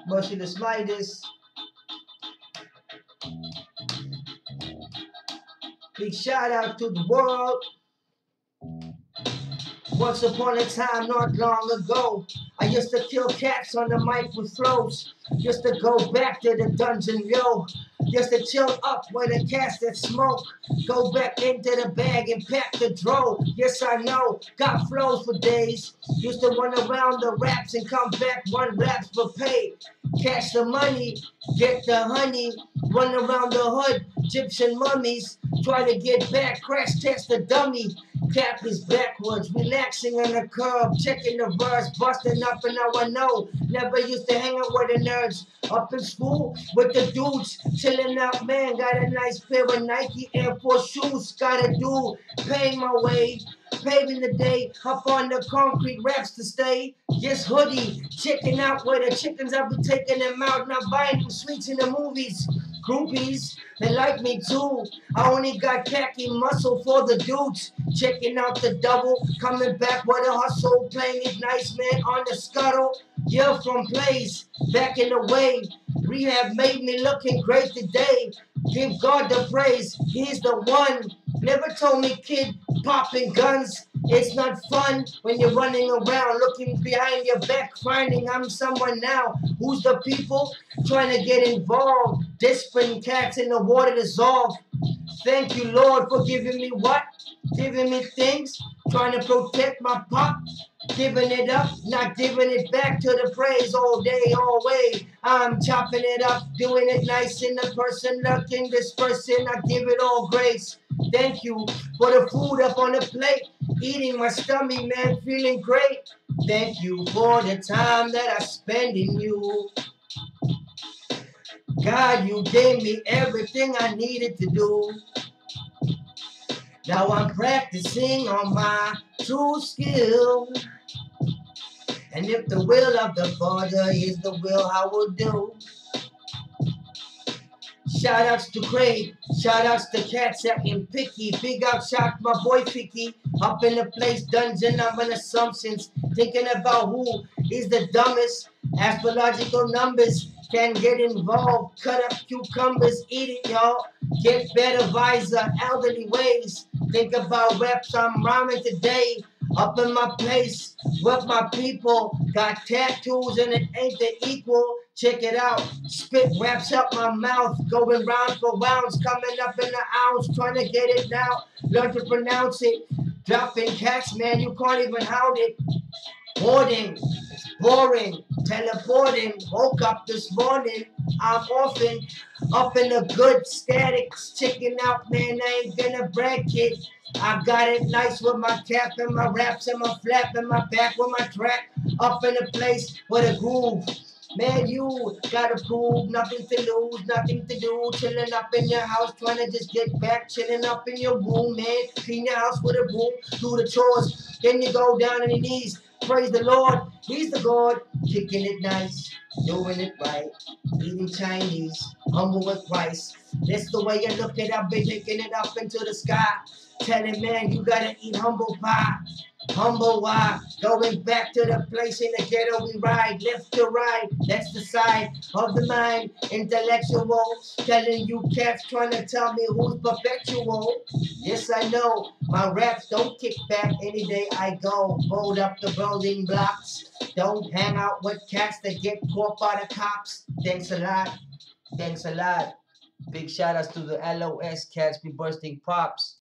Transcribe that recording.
Merciless Midas. Big shout out to the world. Once upon a time, not long ago, I used to kill cats on the mic with flows. Used to go back to the dungeon, yo. Used to chill up with the cats that smoke. Go back into the bag and pack the dro. Yes, I know, got flows for days. Used to run around the raps and come back one raps for pay. Cash the money, get the honey. Run around the hood, Egyptian mummies. Try to get back, crash test the dummy. Cap is backwards, relaxing on the curb, checking the verse, busting up, and now I know. Never used to hang out with the nerds. Up in school with the dudes, chilling out, man. Got a nice pair of Nike Air Force shoes. Got a dude paying my way, paving the day. Up on the concrete raps to stay. Yes, hoodie, checking out where the chickens. I'll be taking them out, not buying them sweets in the movies. Groupies, they like me too. I only got khaki muscle for the dudes. Checking out the double, coming back with a hustle, playing it nice, man, on the scuttle. Yeah, from plays, back in the way. Rehab made me looking great today. Give God the praise, he's the one. Never told me, kid, popping guns. It's not fun when you're running around, looking behind your back, finding I'm someone now. Who's the people trying to get involved? Discipline cats in the water dissolve. Thank you, Lord, for giving me what? Giving me things, trying to protect my pop. Giving it up, not giving it back to the praise all day, all way. I'm chopping it up, doing it nice in the person, looking dispersing. I give it all grace. Thank you for the food up on the plate. Eating my stomach, man, feeling great. Thank you for the time that I spend in you. God, you gave me everything I needed to do. Now I'm practicing on my true skill. And if the will of the Father is the will, I will do. Shoutouts to Craig, shoutouts to cats acting picky. Big out shot my boy Ficky. Up in the place dungeon, I'm in assumptions. Thinking about who is the dumbest. Astrological numbers can get involved. Cut up cucumbers, eat it, y'all. Get better visor, elderly ways. Think about reps, I'm rhyming today. Up in my place with my people. Got tattoos and it ain't the equal. Check it out. Spit wraps up my mouth. Going round for rounds. Coming up in the ounce. Trying to get it now. Learn to pronounce it. Dropping cats, man. You can't even hound it. Hoarding. It's boring. Teleporting. Woke up this morning. I'm often up in the good statics. Checking out, man. I ain't gonna brag, kid. I got it nice with my cap and my raps and my flap and my back with my track. Up in a place with a groove. Man, you gotta prove nothing to lose, nothing to do. Chilling up in your house, trying to just get back. Chilling up in your room, man. Clean your house with a broom, do the chores. Then you go down on your knees. Praise the Lord, He's the God. Kicking it nice, doing it right. Eating Chinese, humble with Christ. That's the way you look it up, been taking it up into the sky. Telling man, you gotta eat humble pie. Humble why? Going back to the place in the ghetto we ride. Left to right, that's the side of the mind. Intellectual, telling you cats trying to tell me who's perpetual. Yes, I know, my raps don't kick back any day I go. Hold up the building blocks. Don't hang out with cats that get caught by the cops. Thanks a lot. Thanks a lot. Big shout outs to the LOS cats be bursting pops.